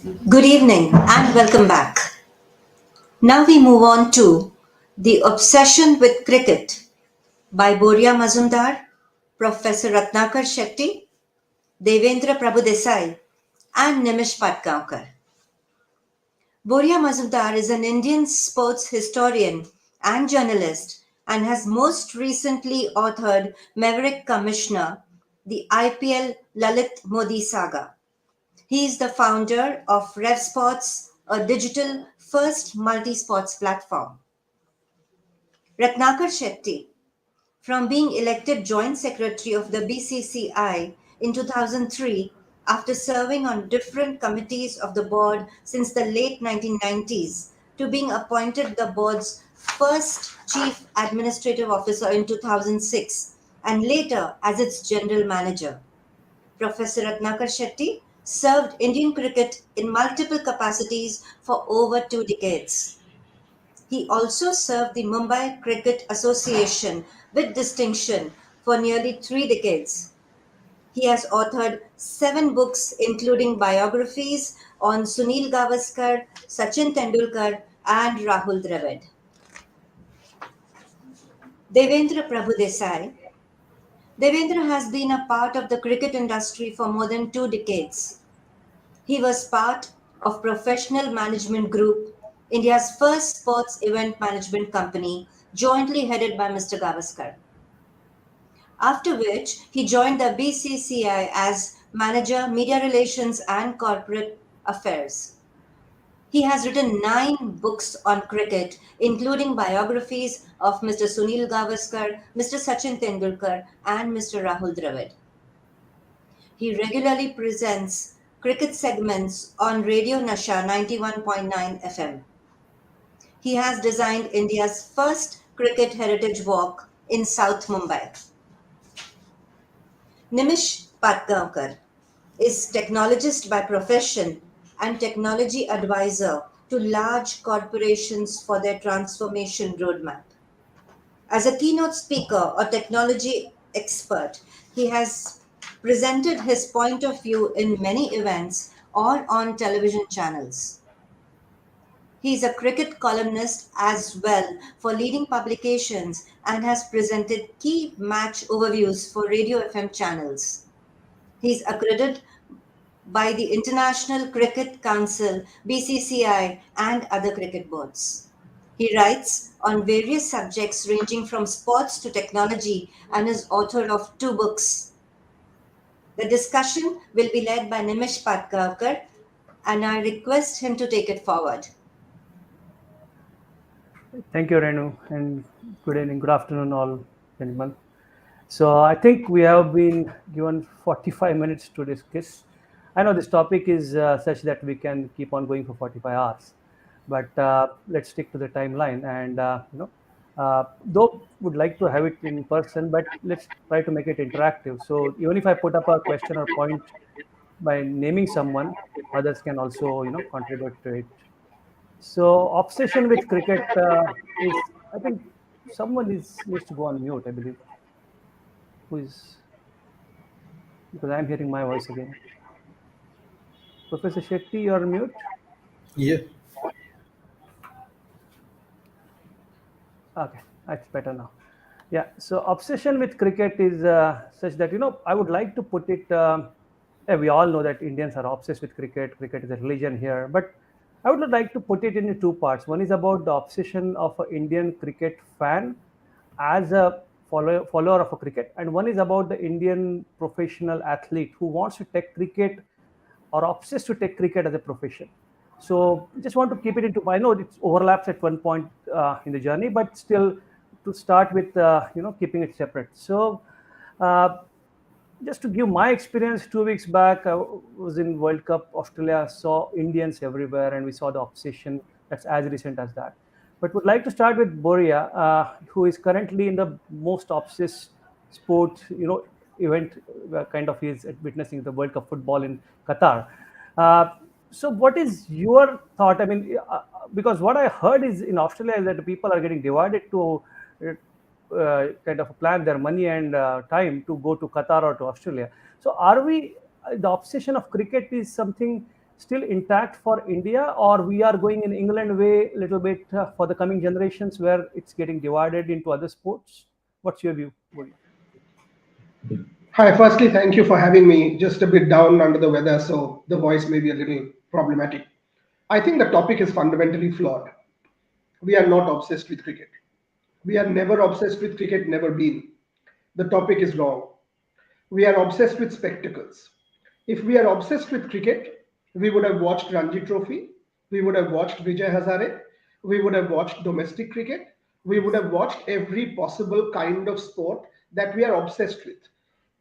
Good evening and welcome back. Now we move on to The Obsession with Cricket by Boria Mazumdar, Professor Ratnakar Shetty, Devendra Prabhudesai, and Nimish Patgaonkar. Boria Mazumdar is an Indian sports historian and journalist and has most recently authored Maverick Commissioner, the IPL Lalit Modi saga. He is the founder of RevSports, a digital first multi sports platform. Ratnakar Shetty, from being elected Joint Secretary of the BCCI in 2003 after serving on different committees of the board since the late 1990s, to being appointed the board's first Chief Administrative Officer in 2006 and later as its General Manager. Professor Ratnakar Shetty served Indian cricket in multiple capacities for over 2 decades. He also served the Mumbai Cricket Association with distinction for nearly 3 decades. He has authored 7 books, including biographies on Sunil Gavaskar, Sachin Tendulkar, and Rahul Dravid. Devendra Prabhudesai. Devendra has been a part of the cricket industry for more than 2 decades. He was part of Professional Management Group, India's first sports event management company, jointly headed by Mr. Gavaskar. After which, he joined the BCCI as Manager, Media Relations and Corporate Affairs. He has written 9 books on cricket, including biographies of Mr. Sunil Gavaskar, Mr. Sachin Tendulkar, and Mr. Rahul Dravid. He regularly presents cricket segments on Radio Nasha 91.9 FM. He has designed India's first cricket heritage walk in South Mumbai. Nimish Patgaonkar is technologist by profession and technology advisor to large corporations for their transformation roadmap. As a keynote speaker or technology expert, he has presented his point of view in many events or on television channels. He is a cricket columnist as well for leading publications and has presented key match overviews for radio FM channels. He is accredited by the International Cricket Council, BCCI, and other cricket boards. He writes on various subjects ranging from sports to technology and is author of 2 books. The discussion will be led by Nimish Patgaonkar, and I request him to take it forward. Thank you, Renu, and good evening, good afternoon, all gentlemen. So I think we have been given 45 minutes to discuss. I know this topic is such that we can keep on going for 45 hours, but let's stick to the timeline. And though would like to have it in person, but let's try to make it interactive. So even if I put up a question or point by naming someone, others can also contribute to it. So obsession with cricket is, I think, someone is needs to go on mute. I believe who is because I'm hearing my voice again. Professor Shetty, you're on mute. Yeah, Okay, that's better now. Yeah. So obsession with cricket is such that I would like to put it. Yeah, we all know that Indians are obsessed with cricket. Cricket is a religion here, but I would like to put it into 2 parts. One is about the obsession of an Indian cricket fan as a follower of a cricket, and one is about the Indian professional athlete who wants to take cricket or obsessed to take cricket as a profession. So just want to keep it into. I know it overlaps at one point in the journey, but still to start with, keeping it separate. So uh, just to give my experience, 2 weeks back, I was in World Cup Australia, saw Indians everywhere, and we saw the obsession that's as recent as that. But would like to start with Boria, who is currently in the most obsessed sport, event kind of is witnessing the World Cup football in Qatar. Uh, so, what is your thought? I mean, because what I heard is in Australia is that the people are getting divided to kind of plan their money and time to go to Qatar or to Australia. So, are we the obsession of cricket is something still intact for India, or we are going in England way a little bit for the coming generations where it's getting divided into other sports? What's your view, Boria? Hi, firstly, thank you for having me. Just a bit down under the weather, so the voice may be a little problematic. I think the topic is fundamentally flawed. We are not obsessed with cricket. We are never obsessed with cricket, never been. The topic is wrong. We are obsessed with spectacles. If we are obsessed with cricket, we would have watched Ranji Trophy, we would have watched Vijay Hazare, we would have watched domestic cricket, we would have watched every possible kind of sport that we are obsessed with.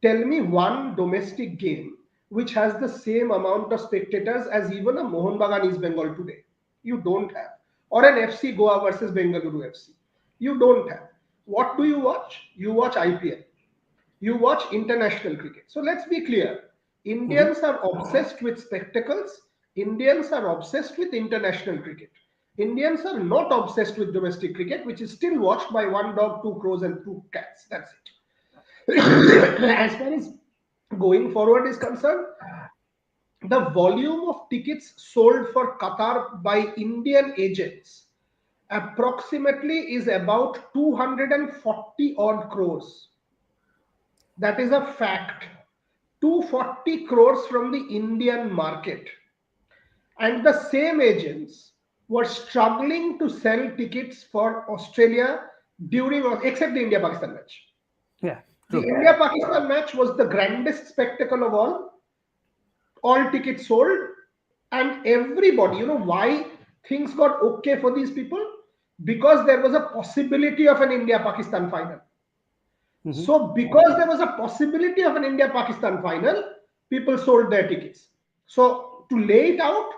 Tell me one domestic game which has the same amount of spectators as even a Mohun Bagan East Bengal today. You don't have. Or an FC Goa versus Bengaluru FC. You don't have. What do you watch? You watch IPL, you watch international cricket. So let's be clear. Hmm. Indians are obsessed with spectacles. Indians are obsessed with international cricket. Indians are not obsessed with domestic cricket, which is still watched by one dog, two crows, and two cats. That's it. As far as going forward is concerned, the volume of tickets sold for Qatar by Indian agents approximately is about 240 odd crores. That is a fact. 240 crores from the Indian market. And the same agents were struggling to sell tickets for Australia during, except the India Pakistan match. Yeah, The true. India Pakistan match was the grandest spectacle of all tickets sold, and everybody, why things got okay for these people? Because there was a possibility of an India Pakistan final. Hmm. So, because there was a possibility of an India Pakistan final, people sold their tickets. So, to lay it out,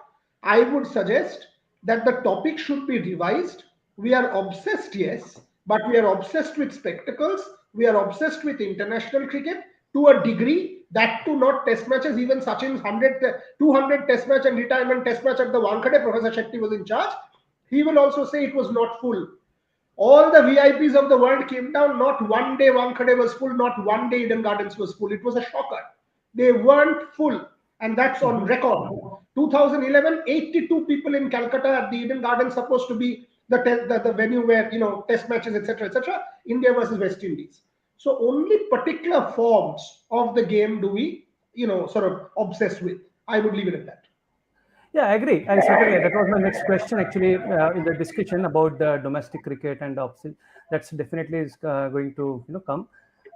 I would suggest that the topic should be revised. We are obsessed, yes, but we are obsessed with spectacles. We are obsessed with international cricket to a degree, that too not test matches. Even Sachin's 200 test match and retirement test match at the Wankhede, Professor Shetty was in charge. He will also say it was not full. All the VIPs of the world came down. Not one day Wankhede was full, not one day Eden Gardens was full. It was a shocker. They weren't full, and that's on Hmm. record. 2011, 82 people in Calcutta at the Eden Gardens, supposed to be the venue where test matches, etc., etc. India versus West Indies. So only particular forms of the game do we sort of obsess with. I would leave it at that. Yeah, I agree. And certainly, that was my next question actually in the discussion about the domestic cricket and opposite. That's definitely is going to come.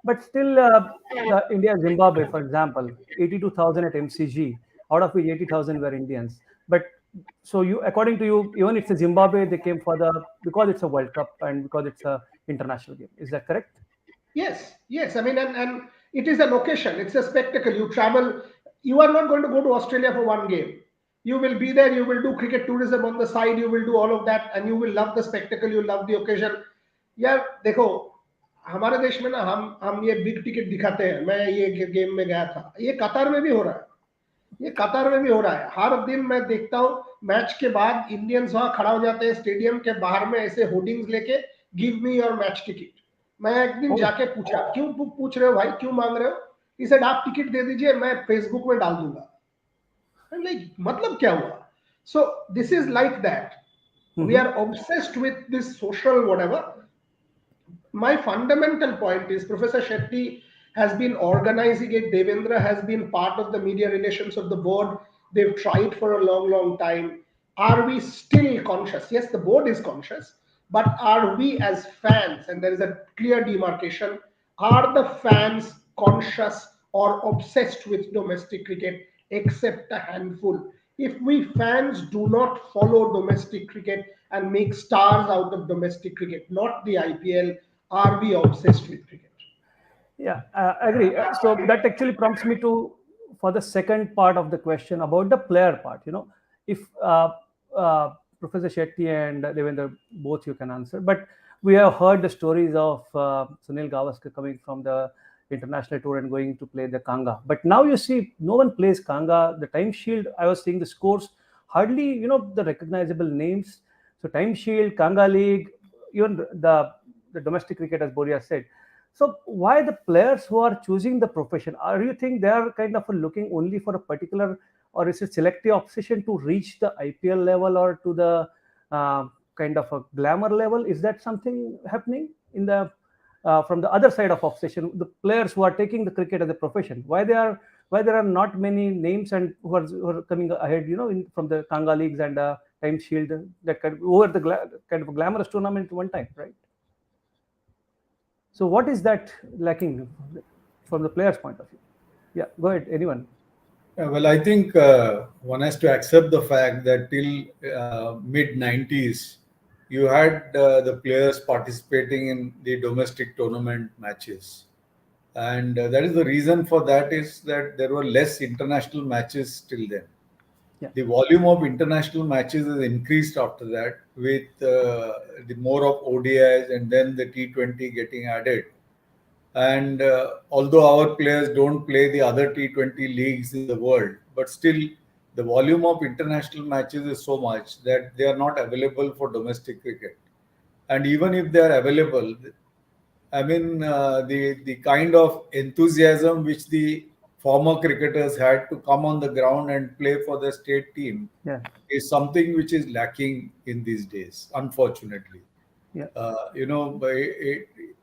But still, the India Zimbabwe, for example, 82,000 at MCG, out of which 80,000 were Indians. But so you, according to you, even if it's a Zimbabwe, they came for the because it's a World Cup and because it's a international game. Is that correct? Yes, yes. I mean, and it is an occasion. It's a spectacle. You travel. You are not going to go to Australia for one game. You will be there. You will do cricket tourism on the side. You will do all of that, and you will love the spectacle. You love the occasion. यार देखो, हमारे देश में ना हम ये big ticket दिखाते हैं. मैं ये गेम में गया था. ये कतार में भी हो रहा है. ये कतार में भी हो रहा है. हर दिन मैं देखता हूँ मैच के बाद इंडियंस वहां खड़ा हो जाते हैं स्टेडियम के बाहर में ऐसे होर्डिंग्स लेके, give me your match ticket. मैं एक दिन Oh, जाके पूछा, क्यों पूछ रहे हो भाई, क्यों मांग रहे हो? he said आप टिकट दे दीजिए, मैं फेसबुक में डाल दूंगा. I'm like, मतलब क्या हुआ? So this is like that. We hmm. are obsessed with this social whatever. My fundamental point is Professor Shetty has been organizing it. Devendra has been part of the media relations of the board. They've tried for a long, long time. Are we still conscious? Yes, the board is conscious, but are we as fans? And there is a clear demarcation. Are the fans conscious or obsessed with domestic cricket, except a handful? If we fans do not follow domestic cricket and make stars out of domestic cricket, not the IPL, are we obsessed with cricket? Yeah, I agree. So that actually prompts me to for the second part of the question about the player part. If Professor Shetty and Devendra, both you can answer, but we have heard the stories of Sunil Gavaskar coming from the international tour and going to play the Kanga. But now you see, no one plays Kanga. The Time Shield, I was seeing the scores, hardly the recognizable names. So Time Shield, Kanga League, even the domestic cricket, as Boria said. So why the players who are choosing the profession? Are you think they are kind of looking only for a particular or is it selective obsession to reach the IPL level or to the kind of a glamour level? Is that something happening in the from the other side of obsession, the players who are taking the cricket as a profession? Why there are not many names and who are coming ahead, from the Kanga leagues and Time Shield, that kind of, over the kind of a glamorous tournament one time, right? So what is that lacking from the player's point of view? Yeah, go ahead, anyone. Well, I think one has to accept the fact that till mid 90s, you had the players participating in the domestic tournament matches. And that is the reason for that is that there were less international matches till then. Yeah. The volume of international matches has increased after that with the more of ODIs and then the T20 getting added. And although our players don't play the other T20 leagues in the world, but still the volume of international matches is so much that they are not available for domestic cricket. And even if they are available, I mean, the kind of enthusiasm which the former cricketers had to come on the ground and play for the state team Yeah. is something which is lacking in these days, unfortunately. Yeah.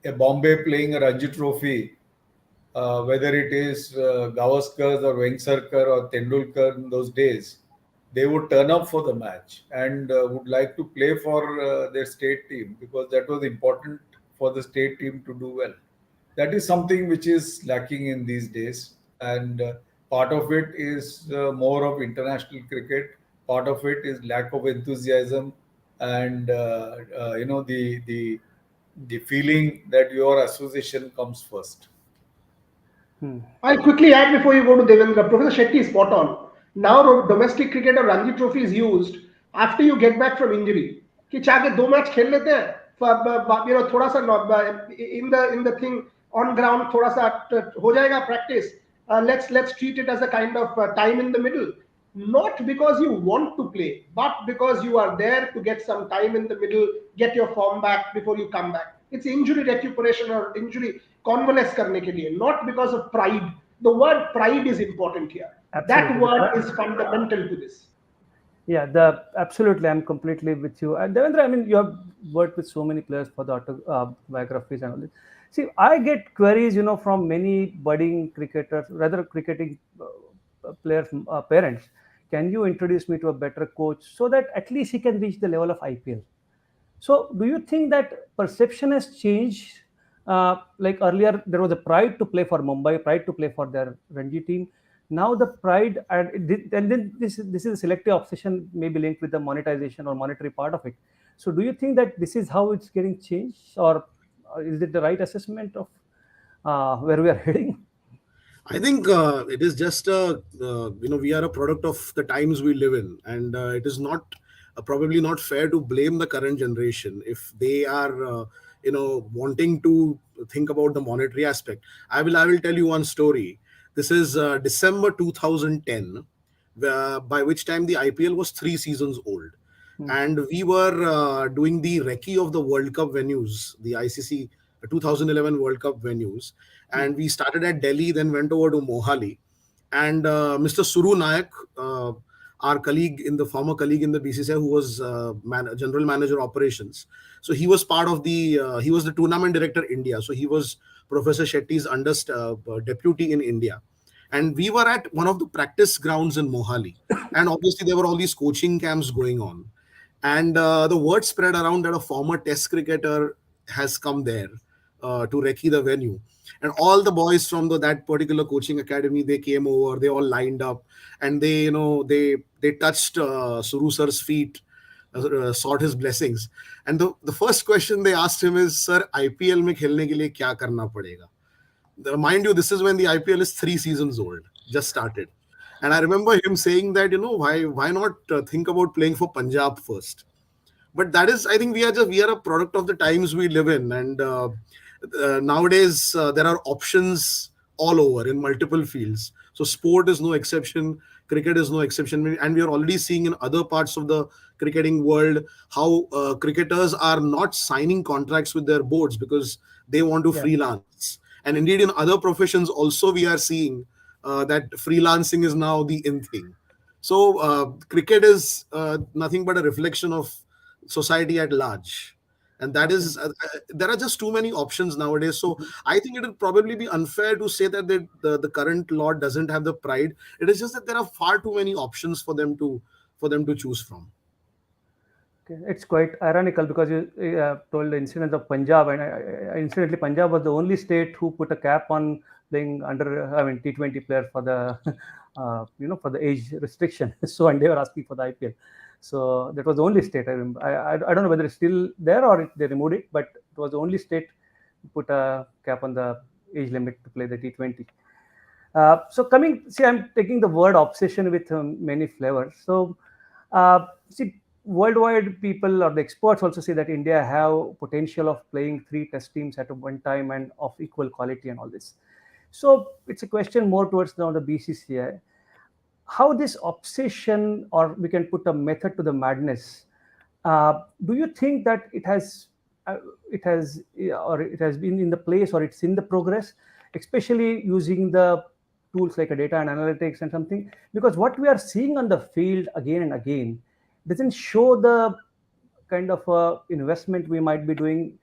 A Bombay playing a Ranji Trophy, whether it is Gavaskar or Vengsarkar or Tendulkar in those days, they would turn up for the match and would like to play for their state team because that was important for the state team to do well. That is something which is lacking in these days, and part of it is more of international cricket. Part of it is lack of enthusiasm, and the feeling that your association comes first. I'll quickly add before you go to Devendra. Professor Shetty is spot on. Now, domestic cricket or Ranji Trophy is used after you get back from injury. कि चाहे दो match खेल लेते हैं, थोड़ा सा in the thing on ground थोड़ा सा हो जाएगा practice. Let's treat it as a kind of time in the middle. Not because you want to play, but because you are there to get some time in the middle, get your form back before you come back. It's injury recuperation or injury convalesce करने के लिए, not because of pride. The word pride is important here. Absolutely. That word is fundamental to this. Yeah, absolutely. I'm completely with you. And Devendra, I mean, you have worked with so many players for the biographies and all this. See, I get queries, from many budding cricketers, rather cricketing players, parents. Can you introduce me to a better coach so that at least he can reach the level of IPL? So, do you think that perception has changed? Like earlier, there was a pride to play for Mumbai, pride to play for their Ranji team. Now the pride and then this is a selective obsession, maybe linked with the monetization or monetary part of it. So, do you think that this is how it's getting changed, or is it the right assessment of where we are heading? I think it is just we are a product of the times we live in, and it is not probably not fair to blame the current generation if they are wanting to think about the monetary aspect. I will tell you one story. This is December 2010, by which time the IPL was 3 seasons old, and we were doing the recce of the World Cup venues, the ICC 2011 World Cup venues, and we started at Delhi, then went over to Mohali, and Mr. Suru Nayak, our former colleague in the BCCI, who was general manager operations. So he was part of he was the tournament director India. So he was Professor Shetty's deputy in India. And we were at one of the practice grounds in Mohali. And obviously there were all these coaching camps going on. And the word spread around that a former test cricketer has come there to recce the venue. And all the boys from that particular coaching academy, they came over, they all lined up, and they touched Suru sir's feet, sought his blessings. And the first question they asked him is, "Sir, IPL mein khelne ke liye kya karna padega?" Mind you, this is when the IPL is 3 seasons old, just started. And I remember him saying that, why not think about playing for Punjab first? But that is, I think we are a product of the times we live in, and nowadays there are options all over in multiple fields. So sport is no exception, cricket is no exception, and we are already seeing in other parts of the cricketing world how cricketers are not signing contracts with their boards because they want to freelance. And indeed in other professions also we are seeing that freelancing is now the in thing. So cricket is nothing but a reflection of society at large, and that Okay. is there are just too many options nowadays. So I think it would probably be unfair to say that the current law doesn't have the pride. It is just that there are far too many options for them to choose from. Okay. It's quite ironical because you told the incident of Punjab, and incidentally, Punjab was the only state who put a cap on playing under, I mean, T20 player for the, for the age restriction. So, and they were asking for the IPL. So that was the only state I remember. I don't know whether it's still there or they removed it, but it was the only state who put a cap on the age limit to play the T20. So coming, see, I'm taking the word obsession with many flavors. So, see, worldwide people or the experts also say that India have potential of playing three test teams at one time and of equal quality and all this. So it's a question more towards now the BCCI. How this obsession, or we can put a method to the madness, do you think that uh, or it has been in the place, or it's in the progress, especially using the tools like a data and analytics and something? Because what we are seeing on the field again and again doesn't show the kind of investment we might be doing,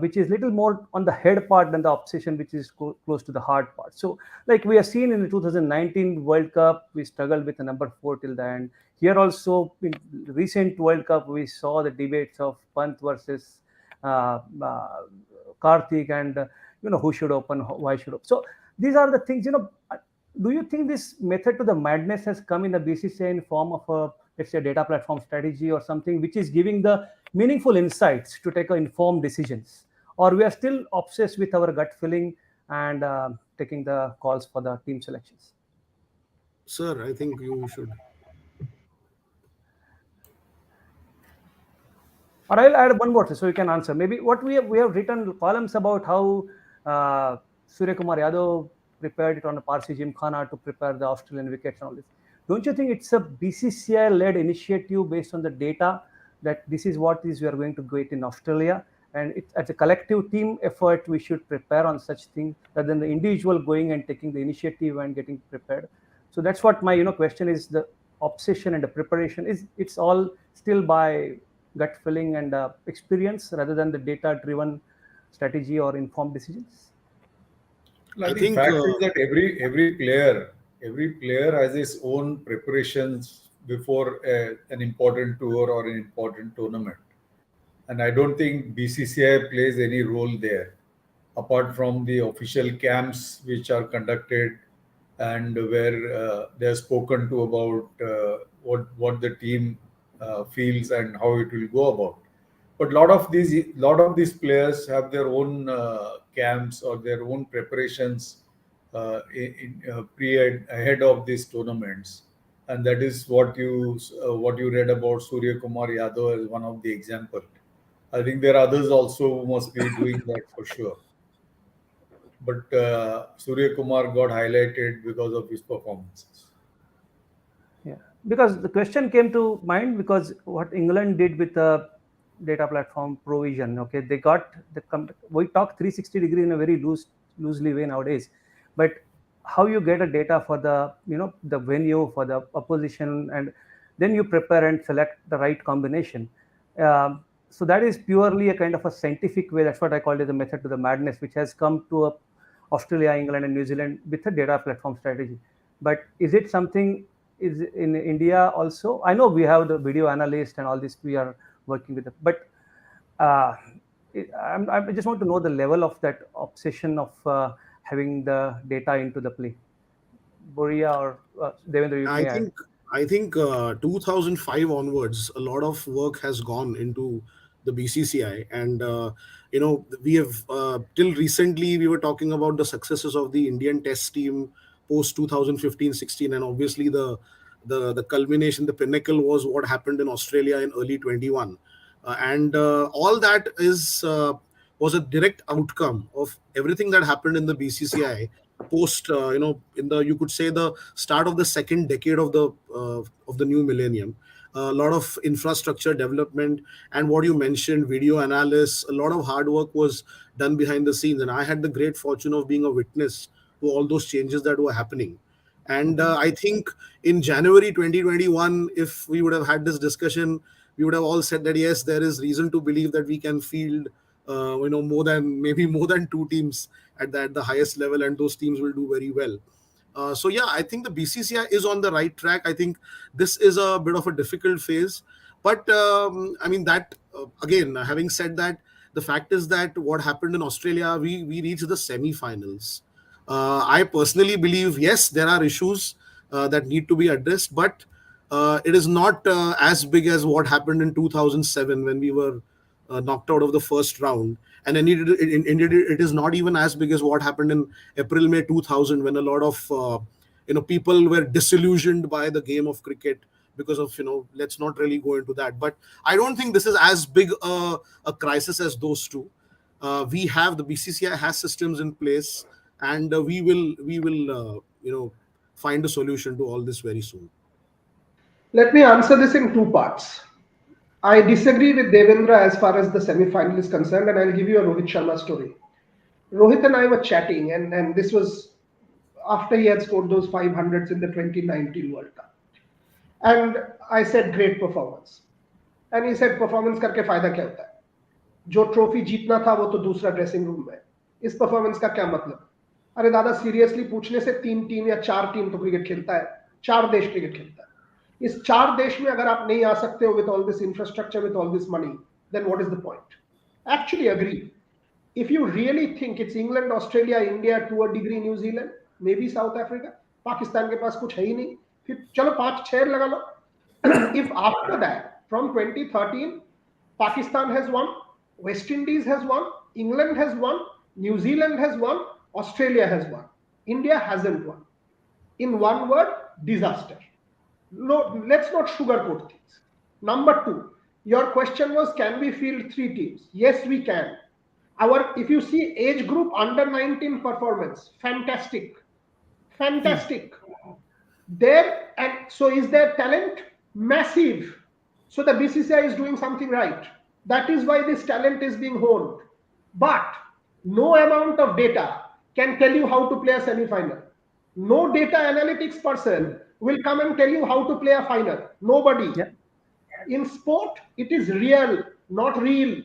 which is little more on the head part than the obsession, which is close to the heart part. So, like we have seen in the 2019 World Cup, we struggled with the number four till the end. Here also, in recent World Cup, we saw the debates of Pant versus uh, Karthik, and who should open, why should open. So these are the things. Do you think this method to the madness has come in the BCCI in form of a, let's say, data platform strategy or something which is giving the meaningful insights to take informed decisions, or we are still obsessed with our gut feeling and taking the calls for the team selections? Sir, I think you should. Or I'll add one more so you can answer. Maybe what we have written columns about how Surya Kumar Yadav prepared it on a Parsi Gymkhana to prepare the Australian wickets and all this. Don't you think it's a BCCI led initiative based on the data that this is what is we are going to get in Australia, and it's as a collective team effort we should prepare on such thing rather than the individual going and taking the initiative and getting prepared. So that's what my question is: the obsession and the preparation is it's all still by gut feeling and experience rather than the data driven strategy or informed decisions? Well, I I think think fact is that every player has his own preparations before an important tour or an important tournament, and I don't think BCCI plays any role there, apart from the official camps which are conducted and where they are spoken to about what the team feels and how it will go about. But lot of these players have their own camps or their own preparations ahead of these tournaments, and that is what you read about Surya Kumar Yadav as one of the example. I think there are others also who must be doing that for sure. But Surya Kumar got highlighted because of his performances. Yeah, because the question came to mind because what England did with the data platform provision. Okay, they got we talk 360-degree in a very loosely way nowadays, but how you get a data for the the venue for the opposition, and then you prepare and select the right combination. So that is purely a kind of a scientific way. That's what I call it, the method to the madness, which has come to Australia, England, and New Zealand with a data platform strategy. But is it something is in India also? I know we have the video analyst and all this. We are working with it, but uh, I just want to know the level of that obsession of having the data into the play. Boria or Devendra, you I may add. think I think 2005 onwards, a lot of work has gone into the BCCI, and we have till recently we were talking about the successes of the Indian Test team post 2015-16, and obviously the culmination, the pinnacle was what happened in Australia in early 21, and all that is was a direct outcome of everything that happened in the BCCI post in the, you could say, the start of the second decade of the new millennium. A lot of infrastructure development, and what you mentioned, video analysis, a lot of hard work was done behind the scenes, and I had the great fortune of being a witness to all those changes that were happening. And I think in January 2021, if we would have had this discussion, we would have all said that yes, there is reason to believe that we can field, more than two teams at the highest level, and those teams will do very well. So yeah, I think the BCCI is on the right track. I think this is a bit of a difficult phase, but I mean that again. Having said that, the fact is that what happened in Australia, we reached the semi-finals. I personally believe yes, there are issues that need to be addressed, but it is not as big as what happened in 2007 when we were knocked out of the first round. And indeed, it is not even as big as what happened in April, May 2000, when a lot of people were disillusioned by the game of cricket because of, let's not really go into that. But I don't think this is as big a crisis as those two. We have, the BCCI has systems in place, and we will find a solution to all this very soon. Let me answer this in two parts. I disagree with Devendra as far as the semi-final is concerned, and I'll give you a Rohit Sharma story. Rohit and I were chatting, and this was after he had scored those 500s in the 2019 World Cup. And I said, great performance. And he said, performance करके फायदा क्या होता है? जो trophy जीतना था वो तो दूसरा ड्रेसिंग रूम में, इस परफॉर्मेंस का क्या मतलब? अरे दादा, सीरियसली पूछने से 3 टीम या 4 टीम तो क्रिकेट खेलता है, 4 देश क्रिकेट खेलता है. इस 4 देश में अगर आप नहीं आ सकते हो with all this infrastructure, with all this money, then what is the point? Actually agree. If you really think it's England, Australia, India, to a degree New Zealand, maybe South Africa, Pakistan के पास कुछ है ही नहीं, फिर चलो 5-6 लगा लो. If after that, from 2013, Pakistan has won, West Indies has won, England has won, New Zealand has won, Australia has won, India hasn't won. In one word, disaster. No, let's not sugarcoat things. Number 2, your question was, can we field 3 teams? Yes, we can. If you see age group under 19 performance, fantastic. There, and so is there talent? Massive. So the BCCI is doing something right. That is why this talent is being honed. But no amount of data can tell you how to play a semi-final. No data analytics person will come and tell you how to play a final. Nobody. Yeah. In sport, it is real, not real.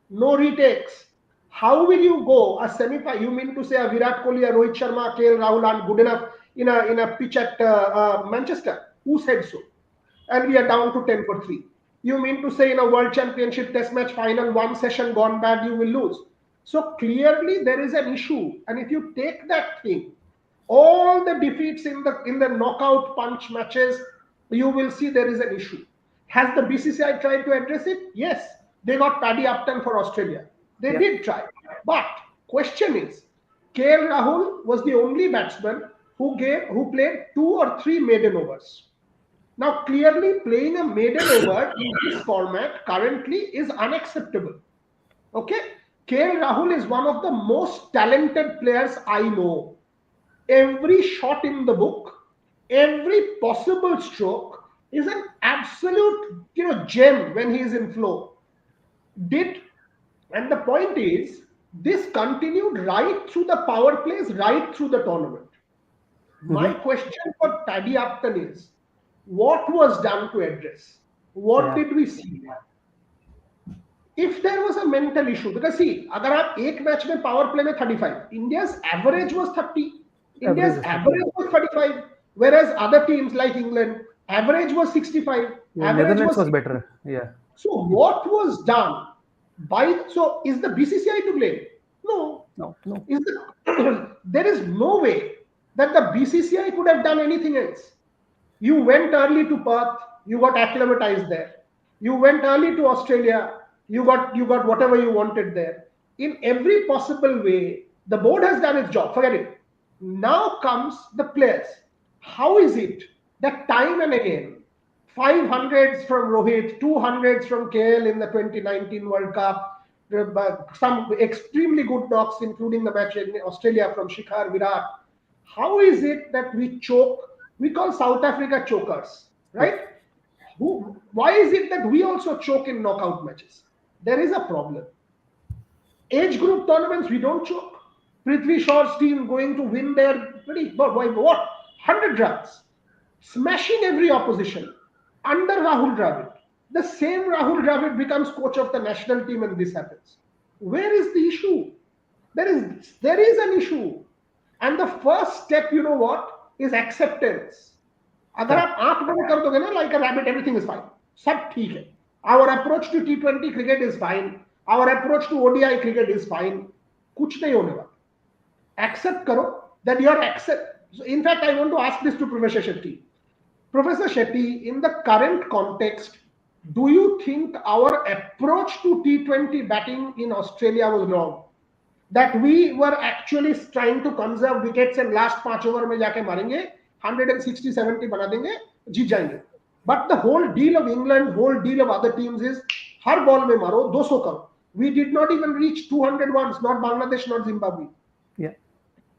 No retakes. How will you go a semi-final? You mean to say a Virat Kohli, a Rohit Sharma, KL Rahul aren't good enough in a pitch at Manchester? Who said so? And we are down to 10 for 3. You mean to say in a World Championship Test match final, one session gone bad, you will lose? So clearly there is an issue. And if you take that thing, all the defeats in the knockout punch matches, you will see there is an issue. Has the BCCI tried to address it? Yes. They got Paddy Upton for Australia. They did try. But question is, KL Rahul was the only batsman who played 2 or 3 maiden overs. Now, clearly, playing a maiden over in this format currently is unacceptable. Okay? KL Rahul is one of the most talented players I know. Every shot in the book, every possible stroke is an absolute gem when he is in flow. And the point is, this continued right through the power plays, right through the tournament. My question for Paddy Upton is, what was done to address? What did we see? If there was a mental issue, because see, अगर आप एक match में power play में 35, India's average was 30, India's average was 35, whereas other teams like England, average was 65. Netherlands was better. Yeah. So what was done so is the BCCI to blame? No. There is no way that the BCCI could have done anything else. You went early to Perth, you got acclimatized there. You went early to Australia, you got whatever you wanted there. In every possible way, the board has done its job. Forget it. Now comes the players. How is it that time and again, 500s from Rohit, 200s from KL in the 2019 World Cup, some extremely good knocks, including the match in Australia from Shikhar, Virat. How is it that we choke? We call South Africa chokers, right? Why is it that we also choke in knockout matches? There is a problem. Age group tournaments, we don't choke. Prithvi Shaw's team going to win their what? 100 runs, smashing every opposition under Rahul Dravid. The same Rahul Dravid becomes coach of the national team and this happens. Where is the issue? There is an issue. And the first step, you know what, is acceptance. अगर Correct. आप आंख बंद कर दोगे ना like a rabbit, everything is fine. सब ठीक है. Our approach to T20 cricket is fine. Our approach to ODI cricket is fine. कुछ नहीं होने वाला. Accept करो that you are accept. So in fact, I want to ask this to Professor Shetty. Professor Shetty, in the current context, do you think our approach to T20 batting in Australia was wrong? That we were actually trying to conserve wickets and last 5 over में जाके मारेंगे 160-70 बना देंगे जीत जाएंगे. But the whole deal of England, whole deal of other teams is her ball में मारो 200 करो. We did not even reach 200 once, not Bangladesh, not Zimbabwe. Yeah.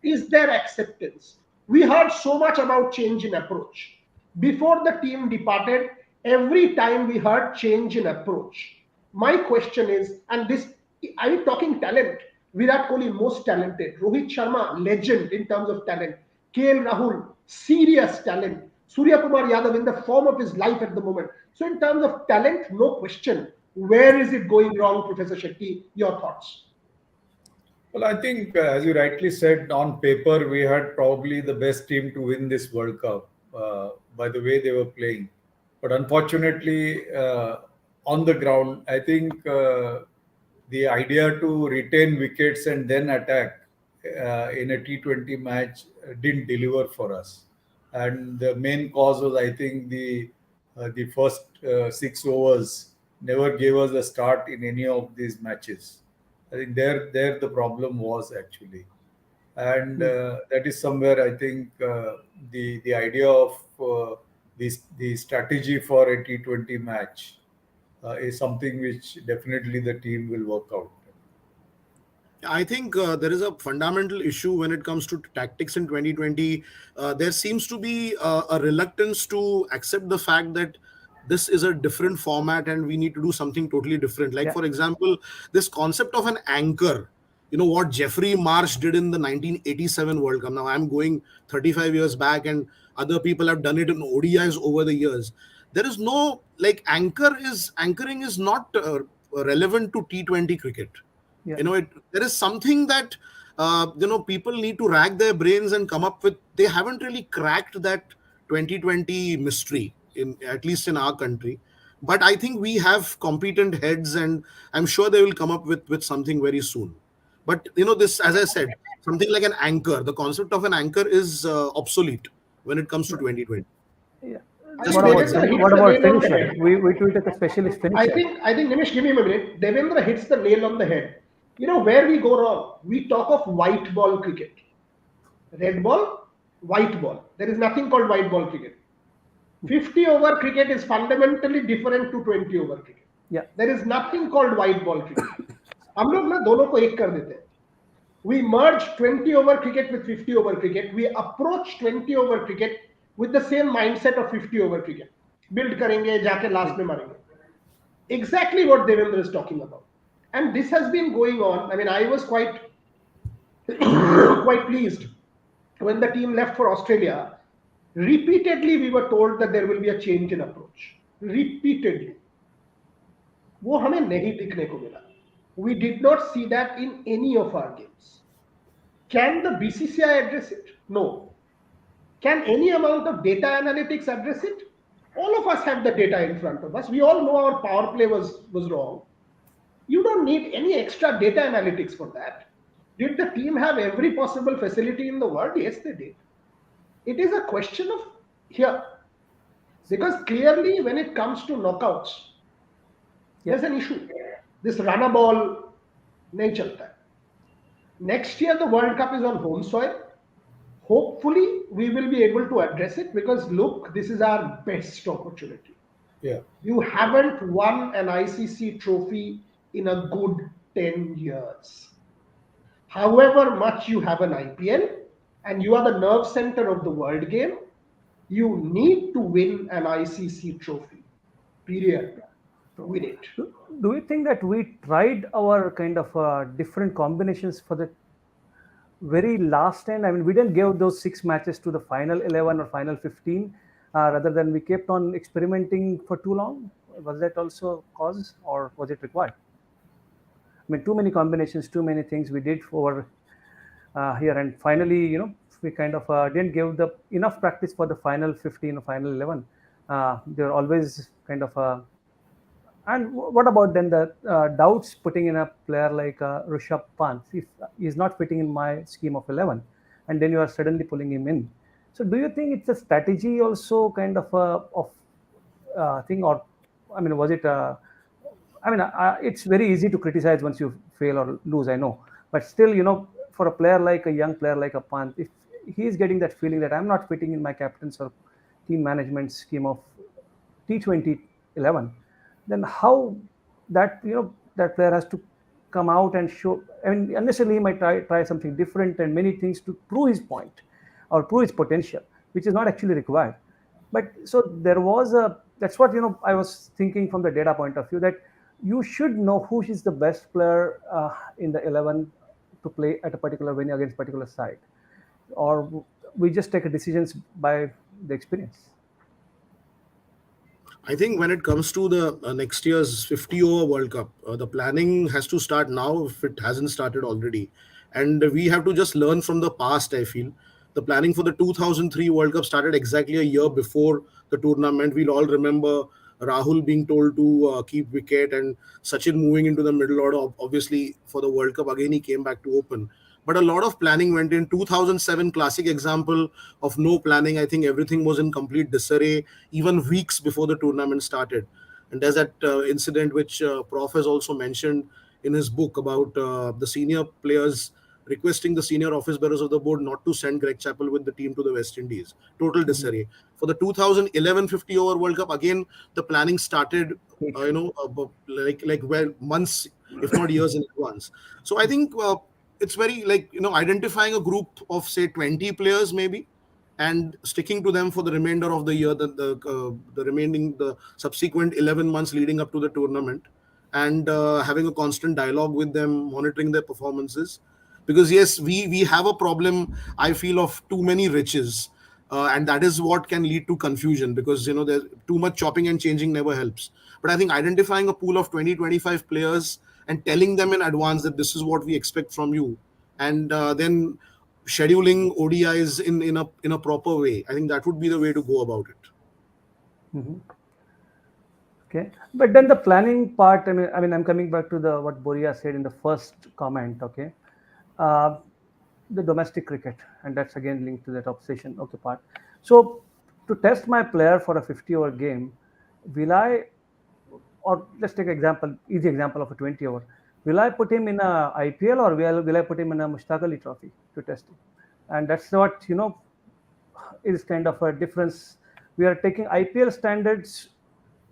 Is there acceptance? We heard so much about change in approach. Before the team departed, every time we heard change in approach. My question is, and this, are you talking talent? Virat Kohli, most talented. Rohit Sharma, legend in terms of talent. KL Rahul, serious talent. Surya Kumar Yadav in the form of his life at the moment. So in terms of talent, no question. Where is it going wrong, Professor Shetty? Your thoughts? Well, I think, as you rightly said, on paper, we had probably the best team to win this World Cup by the way they were playing. But unfortunately, on the ground, I think the idea to retain wickets and then attack in a T20 match didn't deliver for us. And the main cause was, I think, the first 6 overs never gave us a start in any of these matches. I think there the problem was actually, and that is somewhere I think the idea of the strategy for a T20 match is something which definitely the team will work out. I think there is a fundamental issue when it comes to tactics in 2020. There seems to be a reluctance to accept the fact that this is a different format and we need to do something totally different. Like, Yeah. for example, this concept of an anchor, what Jeffrey Marsh did in the 1987 World Cup. Now, I'm going 35 years back and other people have done it in ODIs over the years. There is no, like, anchoring is not relevant to T20 cricket. Yeah. There is something that people need to rack their brains and come up with. They haven't really cracked that 2020 mystery, at least in our country. But I think we have competent heads, and I'm sure they will come up with something very soon. But this, as I said, something like an anchor. The concept of an anchor is obsolete when it comes to 2020. Yeah. Just What Devendra about hits the what about nail on the finisher? head. We tweeted the specialist I finisher. think Nimish, give me a minute. Devendra hits the nail on the head. Where we go wrong? We talk of white ball cricket. Red ball, white ball. There is nothing called white ball cricket. 50 over cricket is fundamentally different to 20 over cricket. Yeah. There is nothing called white ball cricket. हम लोग ना दोनों को एक कर देते हैं. We merge 20 over cricket with 50 over cricket. We approach 20 over cricket with the same mindset of 50 over cricket. Build करेंगे, जाके last में मारेंगे. Exactly what Devendra is talking about. And this has been going on. I mean, I was quite pleased when the team left for Australia. Repeatedly, we were told that there will be a change in approach. Repeatedly. वो हमें नहीं दिखने को मिला. We did not see that in any of our games. Can the BCCI address it? No. Can any amount of data analytics address it? All of us have the data in front of us. We all know our power play was wrong. You don't need any extra data analytics for that. Did the team have every possible facility in the world? Yes, they did. It is a question of here. Because clearly when it comes to knockouts, there's an issue. This runner ball nahi chalta hai. Next year the World Cup is on home soil. Hopefully we will be able to address it because look, this is our best opportunity. Yeah. You haven't won an ICC trophy in a good 10 years. However much you have an IPL and you are the nerve center of the world game, you need to win an ICC trophy. Period. Win it. Do you think that we tried our kind of different combinations for the very last end. I mean, we didn't give those 6 matches to the final 11 or final 15, rather than we kept on experimenting for too long. Was that also cause, or was it required? I mean, too many combinations, too many things we did for here, and finally, we kind of didn't give the enough practice for the final 15 or final 11. They're always kind of and what about then the doubts putting in a player like Rishabh Pant if he's not fitting in my scheme of 11, and then you are suddenly pulling him in? So do you think it's a strategy also kind of thing, or I mean, was it? I mean, it's very easy to criticize once you fail or lose. I know, but still, for a player like a young player like a Pant, if he's getting that feeling that I'm not fitting in my captain's or team management scheme of T20 11, then how that player has to come out and show. I mean, unnecessarily he might try something different and many things to prove his point or prove his potential, which is not actually required. But so there was a that's what I was thinking from the data point of view, that you should know who is the best player in the 11 to play at a particular venue against particular side, or we just take decisions by the experience. I think when it comes to the next year's 50 over World Cup, the planning has to start now if it hasn't started already. And we have to just learn from the past, I feel. The planning for the 2003 World Cup started exactly a year before the tournament. We'll all remember Rahul being told to keep wicket and Sachin moving into the middle order. Obviously, for the World Cup, again, he came back to open. But a lot of planning went in. 2007 classic example of no planning. I think everything was in complete disarray even weeks before the tournament started. And there's that incident which Prof has also mentioned in his book about the senior players requesting the senior office bearers of the board not to send Greg Chappell with the team to the West Indies. Total Mhm. disarray. For the 2011 50 over World Cup, again, the planning started, well, months, if not years in advance. So I think it's very like, identifying a group of, say, 20 players maybe, and sticking to them for the remainder of the year, the subsequent 11 months leading up to the tournament, and having a constant dialogue with them, monitoring their performances. Because yes, we have a problem, I feel, of too many riches, and that is what can lead to confusion, because there's too much chopping and changing never helps. But I think identifying a pool of 20-25 players and telling them in advance that this is what we expect from you, and then scheduling ODIs in a proper way, I think that would be the way to go about it. Mhm. Okay, but then the planning part. I mean, I'm coming back to the what Boria said in the first comment. Okay, uh, the domestic cricket, and that's again linked to that obsession. Okay, part. So, to test my player for a 50-over game, will I, or let's take example, easy example of a 20-over. Will I put him in a IPL, or will I put him in a Mushtaq Ali Trophy to test him? And that's what is kind of a difference. We are taking IPL standards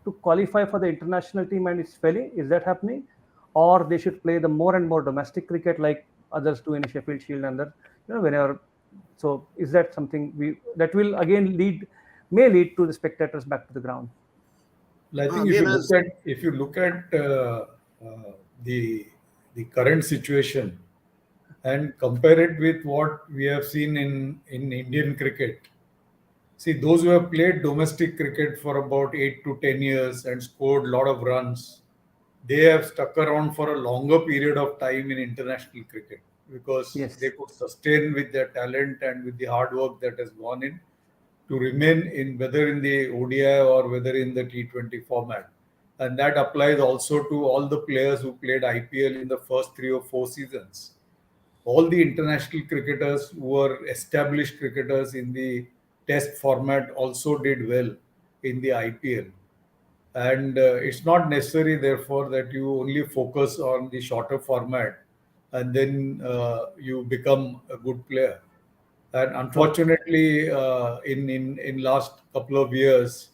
to qualify for the international team, and it's failing. Is that happening? Or they should play the more and more domestic cricket like others do in Sheffield Shield and that, whenever. So is that something we that will again may lead to the spectators back to the ground? Well, I think Again, as if you look at uh, the the current situation and compare it with what we have seen in Indian cricket. See, those who have played domestic cricket for about 8 to 10 years and scored a lot of runs, they have stuck around for a longer period of time in international cricket because they Yes. could sustain with their talent and with the hard work that has gone in to remain in whether in the ODI or whether in the T20 format. And that applies also to all the players who played IPL in the first 3 or 4 seasons. All the international cricketers who were established cricketers in the test format also did well in the IPL. And it's not necessary, therefore, that you only focus on the shorter format and then you become a good player. And True. unfortunately, in last couple of years,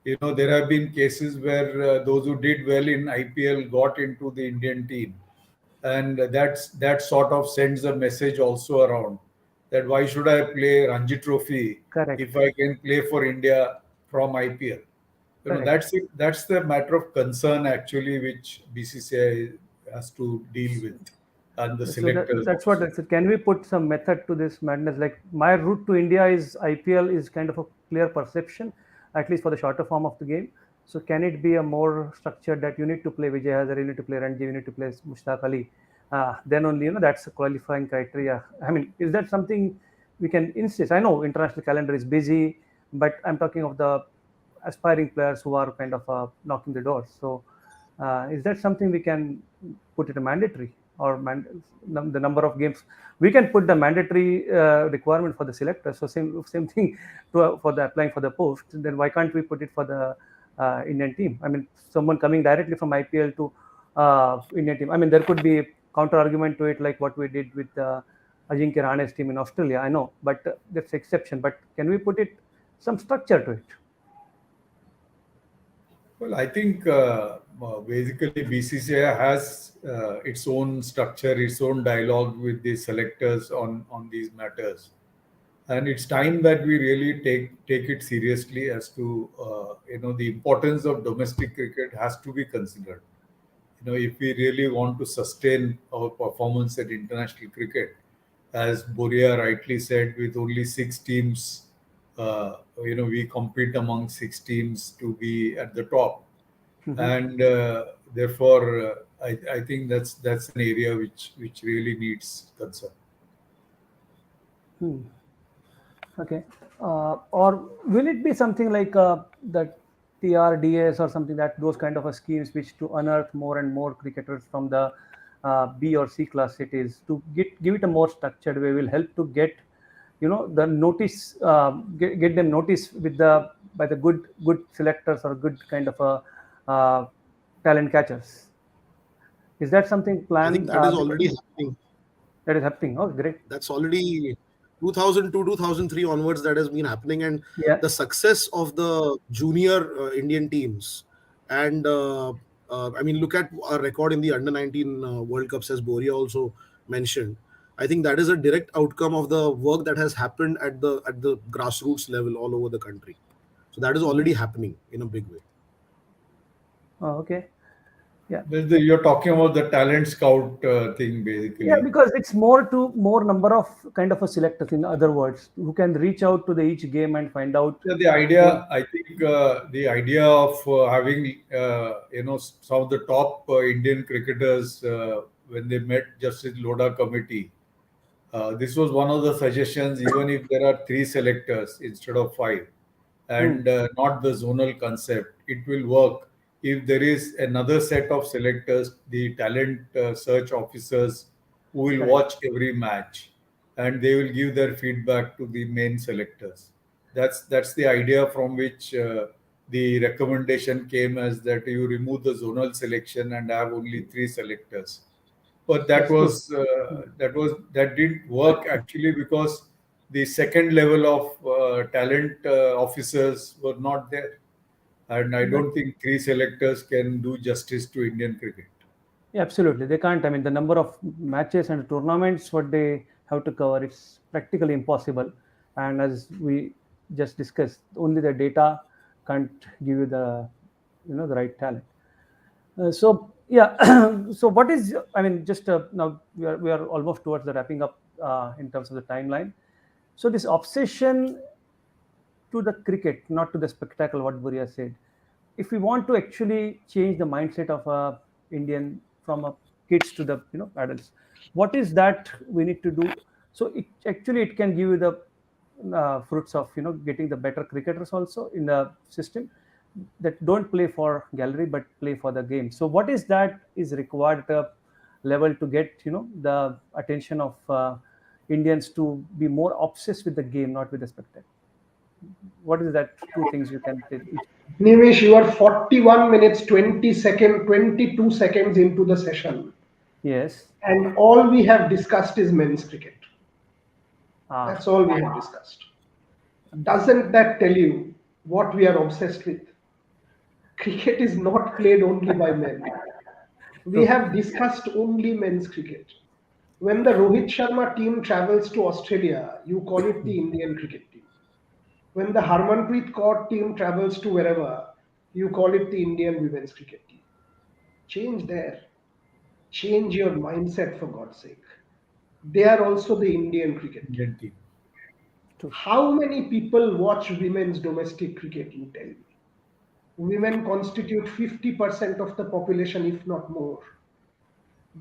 there have been cases where those who did well in IPL got into the Indian team, and that sort of sends a message also around that why should I play Ranji Trophy if Correct. I can play for India from IPL? Correct. That's it. That's the matter of concern actually, which BCCI has to deal with. and the So selectors that's what I also. said. Can we put some method to this madness? Like my route to India is IPL is kind of a clear perception, at least for the shorter form of the game. So can it be a more structured that you need to play Vijay Hazare, you need to play Ranji, you need to play Mushtaq Ali? Then only that's a qualifying criteria. I mean, is that something we can insist? I know international calendar is busy, but I'm talking of the aspiring players who are kind of knocking the door. So, is that something we can put it a mandatory or the number of games? We can put the mandatory requirement for the selector. So same thing for the applying for the post. Then why can't we put it for the Indian team? I mean, someone coming directly from IPL to Indian team. I mean, there could be a counter argument to it, like what we did with Ajinkya Rahane's team in Australia. I know, but that's exception. But can we put it some structure to it? Well, I think basically BCCI has its own structure, its own dialogue with the selectors on these matters, and it's time that we really take it seriously as to the importance of domestic cricket has to be considered. If we really want to sustain our performance at international cricket, as Boria rightly said, with only 6 teams, we compete among 6 teams to be at the top, Mhm. and therefore, I think that's an area which really needs concern. Hmm. Okay. Or will it be something like the TRDS or something, that those kind of a schemes which to unearth more and more cricketers from the B or C class cities to give it a more structured way will help to get the notice, get them notice with the by the good selectors or good kind of a talent catchers. Is that something I think planned? that is Because already happening. that is happening. Oh, great. That's already 2002, 2003 onwards that has been happening, and Yeah. the success of the junior Indian teams, and I mean, look at our record in the under 19 World Cups, as Boria also mentioned. I think that is a direct outcome of the work that has happened at the grassroots level all over the country. So that is Mhm. already happening in a big way. Oh, okay. Yeah. You're talking about the talent scout thing, Yeah, basically. because it's more number of kind of a selectors, in other words, who can reach out to the each game and find out. Yeah, the Who, idea, I think, the idea of having, some of the top Indian cricketers when they met Justice Loda committee, this was one of the suggestions. Even if there are 3 selectors instead of 5, hmm, and not the zonal concept, it will work if there is another set of selectors, the talent search officers, who will correct. watch every match, and they will give their feedback to the main selectors. That's the idea from which the recommendation came, as that you remove the zonal selection and have only 3 selectors. But that That's true. was that didn't work actually, because the second level of talent officers were not there, and I That, don't think 3 selectors can do justice to Indian cricket. yeah, absolutely. They can't. I mean, the number of matches and tournaments what they have to cover, it's practically impossible. And as we just discussed, only the data can't give you the right talent. So yeah, so what is? I mean, just now we are almost towards the wrapping up in terms of the timeline. So this obsession to the cricket, not to the spectacle, what Buria said. If we want to actually change the mindset of a Indian from a kids to the adults, what is that we need to do? So it can give you the fruits of getting the better cricketers also in the system that don't play for gallery but play for the game. So what is that is required at a level to get the attention of Indians to be more obsessed with the game, not with the spectacle? What is that two things you can tell each? Nimish, you are 41 minutes, 22 seconds into the session, Yes. and all we have discussed is men's cricket. Ah. That's all we have discussed. Doesn't that tell you what we are obsessed with? Cricket is not played only by men. We True. have discussed only men's cricket. When the Rohit Sharma team travels to Australia, you call it the Indian cricket team. When the Harmanpreet Kaur team travels to wherever, you call it the Indian women's cricket team. Change there. Change your mindset for God's sake. They are also the Indian cricket. Indian team. How many people watch women's domestic cricket, you tell me? Women constitute 50% of the population, if not more.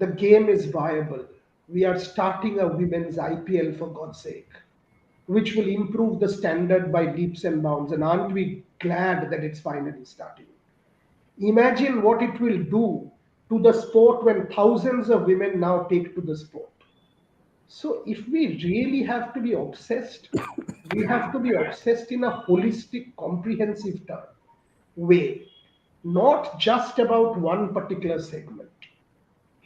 The game is viable. We are starting a women's IPL for God's sake, which will improve the standard by leaps and bounds. And aren't we glad that it's finally starting? Imagine what it will do to the sport when thousands of women now take to the sport. So, if we really have to be obsessed, we have to be obsessed in a holistic, comprehensive way, not just about one particular segment.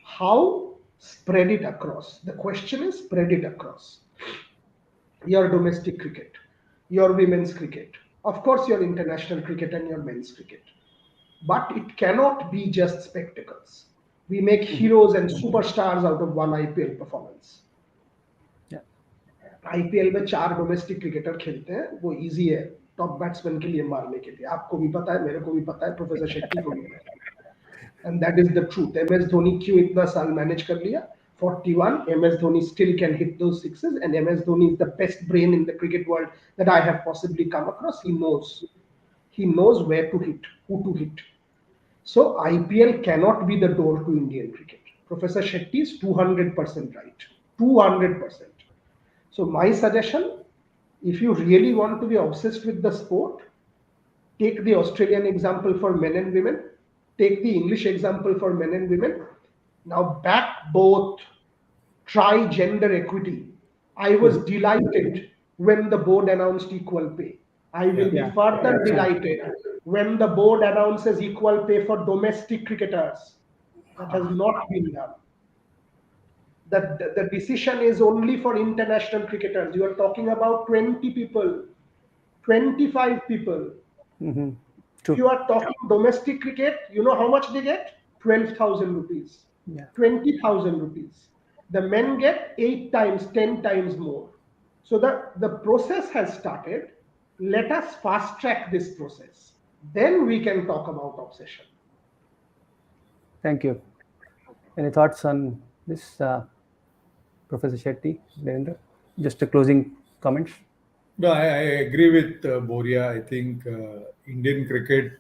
How? Spread it across. The question is spread it across your domestic cricket, your women's cricket, of course, your international cricket and your men's cricket. But it cannot be just spectacles. We make heroes and superstars out of one IPL performance. Yeah. IPL में 4 domestic cricketer खेलते हैं, वो easy है top batsman के लिए मारने के लिए. आपको भी पता है, मेरे को भी पता है, प्रोफेसर शेट्टी को भी पता है. And that is the truth. MS Dhoni क्यों इतना साल मैनेज कर लिया? 41. MS Dhoni still can hit those sixes, and MS Dhoni is the best brain in the cricket world that I have possibly come across. He knows. He knows where to hit, who to hit. So IPL cannot be the door to Indian cricket. Professor Shetty is 200% right. 200%. So my suggestion, if you really want to be obsessed with the sport, take the Australian example for men and women, take the English example for men and women. Now back both, try gender equity. I was delighted when the board announced equal pay. I will be further delighted when the board announces equal pay for domestic cricketers. That has not been done. The decision is only for international cricketers. You are talking about 20 people, 25 people. Mm-hmm. If you are talking domestic cricket, you know how much they get? 12,000 rupees, 20,000 rupees. The men get 8 times, 10 times more. So the process has started. Let us fast track this process. Then we can talk about obsession. Thank you. Any thoughts on this, Professor Shetty, Devendra? Just a closing comments. No, I agree with Boria. I think Indian cricket,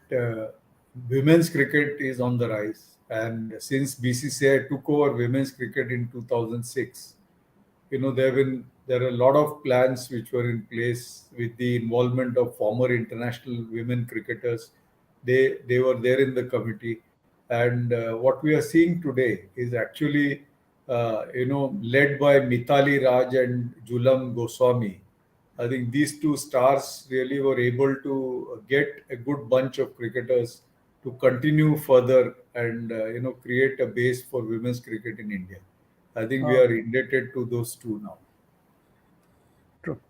women's cricket is on the rise. And since BCCI took over women's cricket in 2006, there are a lot of plans which were in place with the involvement of former international women cricketers. They were there in the committee. And what we are seeing today is actually, led by Mithali Raj and Julam Goswami. I think these two stars really were able to get a good bunch of cricketers to continue further and create a base for women's cricket in India. I think we are indebted to those two now. True.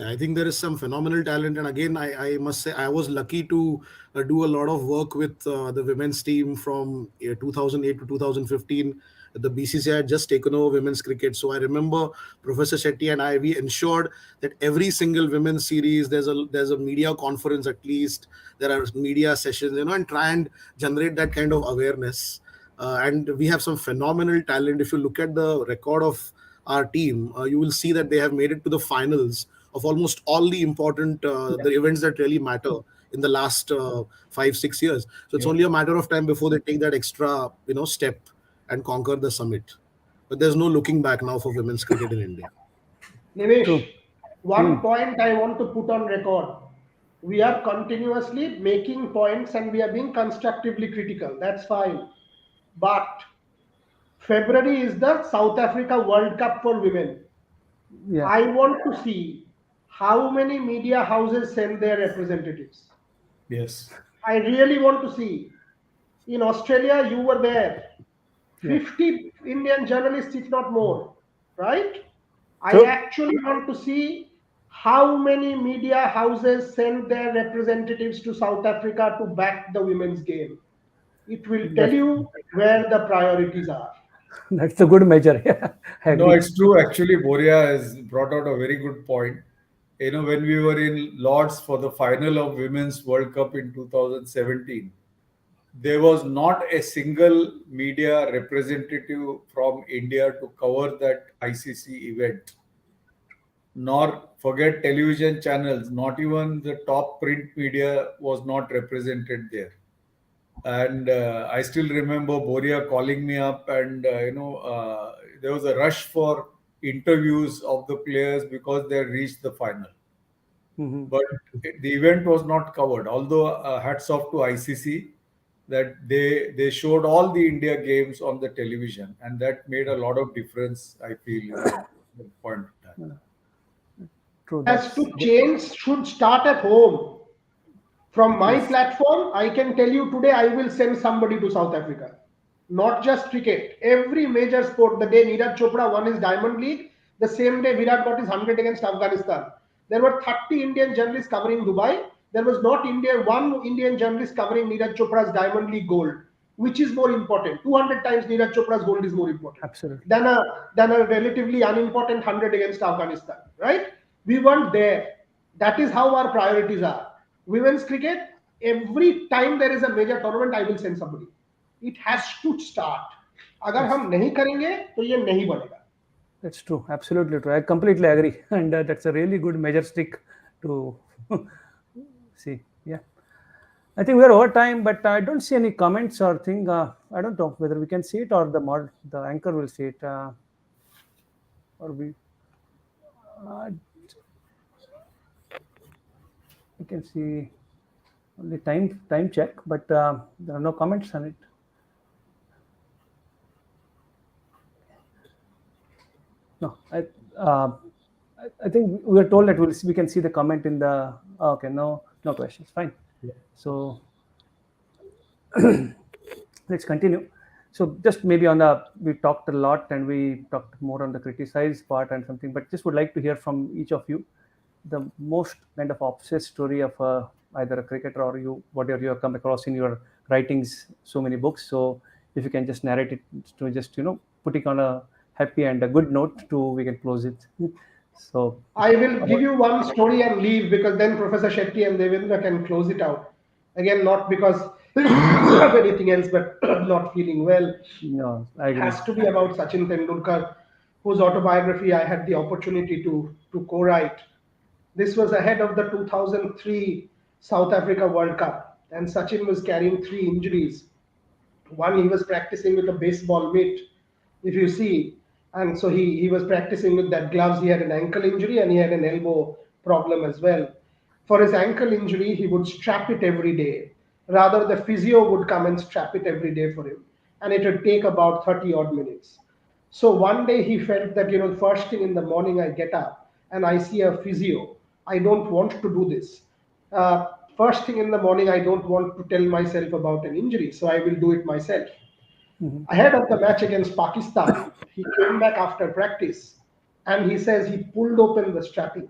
I think there is some phenomenal talent, and again, I must say I was lucky to do a lot of work with the women's team from 2008 to 2015. The BCCI had just taken over women's cricket, so I remember Professor Shetty and I, we ensured that every single women's series there's a media conference at least. There are media sessions, and try and generate that kind of awareness. And we have some phenomenal talent. If you look at the record of our team, you will see that they have made it to the finals of almost all the important the events that really matter in the last 5-6 years. So it's only a matter of time before they take that extra step and conquer the summit. But there's no looking back now for women's cricket in India. Nimish, one point I want to put on record. We are continuously making points and we are being constructively critical. That's fine. But February is the South Africa World Cup for women. Yeah. I want to see how many media houses send their representatives. Yes. I really want to see. In Australia, you were there. 50 Indian journalists, if not more, right? True. I actually want to see how many media houses send their representatives to South Africa to back the women's game. It will tell you where the priorities are. That's a good measure. Yeah, I No, agree. it's true. Actually, Boria has brought out a very good point. When we were in Lords for the final of Women's World Cup in 2017, there was not a single media representative from India to cover that ICC event, nor forget television channels, not even the top print media was not represented there. And I still remember Boria calling me up, and there was a rush for interviews of the players because they had reached the final. Mhm. But the event was not covered. Although hats off to ICC that they showed all the India games on the television, and that made a lot of difference. I feel at that point in time. True. Has That's to change, should start at home. From my yes. platform, I can tell you today I will send somebody to South Africa. Not just cricket. Every major sport, the day Neeraj Chopra won his Diamond League, the same day Virat got his 100 against Afghanistan. There were 30 Indian journalists covering Dubai. There was not one Indian journalist covering Neeraj Chopra's Diamond League gold. Which is more important? 200 times Neeraj Chopra's gold is more important Absolutely. than a relatively unimportant 100 against Afghanistan, right? We weren't there. That is how our priorities are. Women's cricket, every time there is a major tournament, I will send somebody. It has to start. अगर Yes. हम नहीं करेंगे तो ये नहीं बनेगा. That's true. Absolutely true. I completely agree. And that's a really good measure stick to see. Yeah. I think we're over time, but I don't see any comments or thing. I don't know whether we can see it or the anchor will see it. Or we can see only time check, but there are no comments on it. No, I think we are told that we can see the comment in the. Okay, no questions. Fine. So let's continue. So just maybe we talked a lot and we talked more on the criticized part and something, but just would like to hear from each of you the most kind of obsessed story of either a cricketer or whatever you have come across in your writings, so many books. So if you can just narrate it to just put it on a happy and a good note we can close it. So I will give you one story and leave because then Professor Shetty and Devendra can close it out. Again, not because of anything else, but not feeling well. no, I It agree. has to be about Sachin Tendulkar, whose autobiography I had the opportunity to co-write. This was ahead of the 2003 South Africa World Cup, and Sachin was carrying three injuries. One, he was practicing with a baseball mitt, if you see, and so he was practicing with that gloves. He had an ankle injury and he had an elbow problem as well. For his ankle injury, he would strap it every day. Rather, the physio would come and strap it every day for him, and it would take about 30 odd minutes. So one day he felt that, first thing in the morning I get up and I see a physio. I don't want to do this. First thing in the morning, I don't want to tell myself about an injury, so I will do it myself. Ahead of the match against Pakistan, he came back after practice and he says he pulled open the strapping.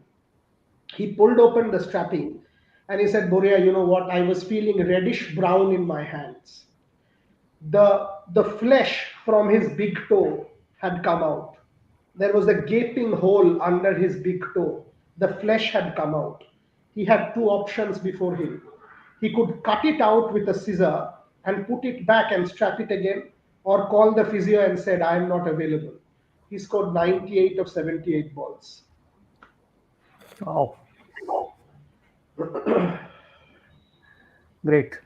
He pulled open the strapping and he said, Boria, you know what? I was feeling reddish brown in my hands. The flesh from his big toe had come out. There was a gaping hole under his big toe. The flesh had come out. He had two options before him. He could cut it out with a scissor and put it back and strap it again, or call the physio and said, I am not available. He scored 98 of 78 balls. Wow. Great.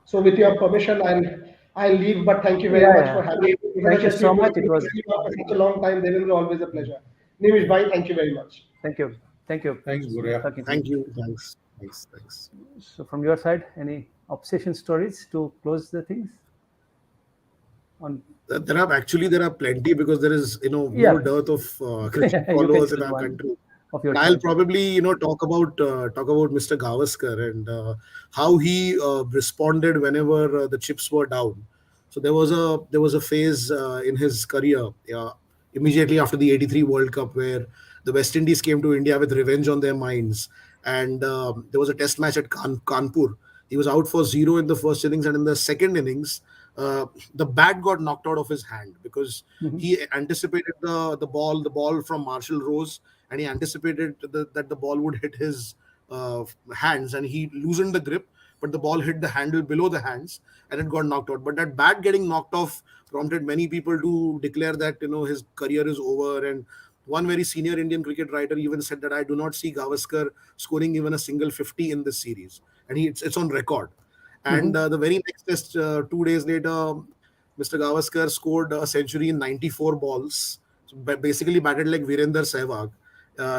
So, with your permission, I'll leave. But thank you very much for having me. Thank you so much. It was after such a long time. Devendra, always a pleasure. Nimish bhai, thank you very much. thank you. Thanks, Boria. Talking to Thank you. Thanks. So from your side, any obsession stories to close the things? There are plenty because there is Yeah. more dearth of cricket You can followers choose in our one country. of your I'll choice. probably talk about Mr. Gavaskar and how he responded whenever the chips were down. So there was a phase in his career immediately after the '83 World Cup where the West Indies came to India with revenge on their minds, and there was a test match at Kanpur. He was out for zero in the first innings, and in the second innings, the bat got knocked out of his hand because he anticipated the ball from Marshall Rose, and he anticipated that the ball would hit his hands, and he loosened the grip. but the ball hit the handle below the hands and it got knocked out. But that bat getting knocked off prompted many people to declare that his career is over. And one very senior Indian cricket writer even said that I do not see Gavaskar scoring even a single 50 in this series, and it's on record. And Mhm. the very next test, 2 days later, Mr. Gavaskar scored a century in 94 balls. So basically batted like Virender Sehwag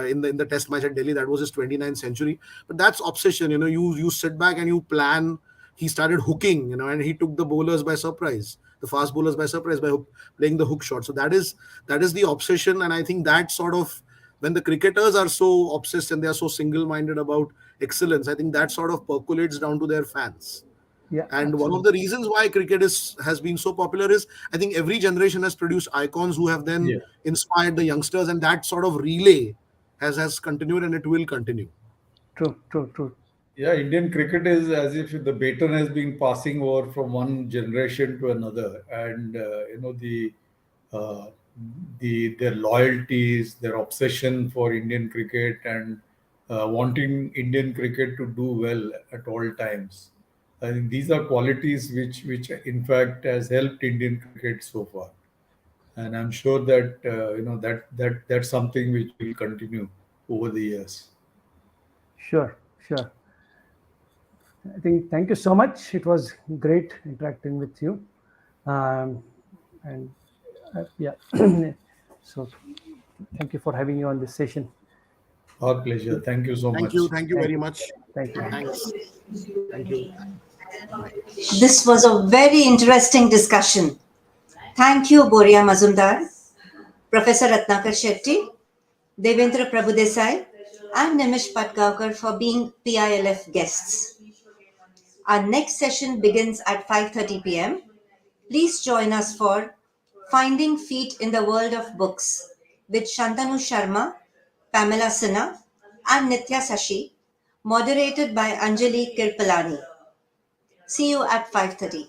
in the test match at Delhi. That was his 29th century. But that's obsession. You sit back and you plan. He started hooking, and he took the bowlers by surprise, the fast bowlers by surprise by playing the hook shot. So that is the obsession, and I think that sort of, when the cricketers are so obsessed and they are so single-minded about excellence, I think that sort of percolates down to their fans. Yeah, And one of absolutely. the reasons why cricket has been so popular is, I think, every generation has produced icons who have then Yeah. inspired the youngsters, and that sort of relay has continued, and it will continue. True, true, true. Yeah, Indian cricket is as if the baton has been passing over from one generation to another, and uh, their loyalties, their obsession for Indian cricket, and wanting Indian cricket to do well at all times. I think these are qualities which in fact has helped Indian cricket so far, and I'm sure that that's something which will continue over the years. Sure, sure. I think thank you so much. It was great interacting with you. Um, and yeah, so thank you for having you on this session. Our pleasure. Thank you so much. Thank you Thank very you. much. Thank you. Thanks. Thank you. This was a very interesting discussion. Thank you, Boria Mazumdar, Professor Ratnakar Shetty, Devendra Prabhudesai, and Nimish Patgaonkar for being PILF guests. Our next session begins at 5:30 p.m. Please join us for Finding Feet in the World of Books with Shantanu Sharma, Pamela Sinha, and Nitya Sashi, moderated by Anjali Kirpalani. See you at 5:30.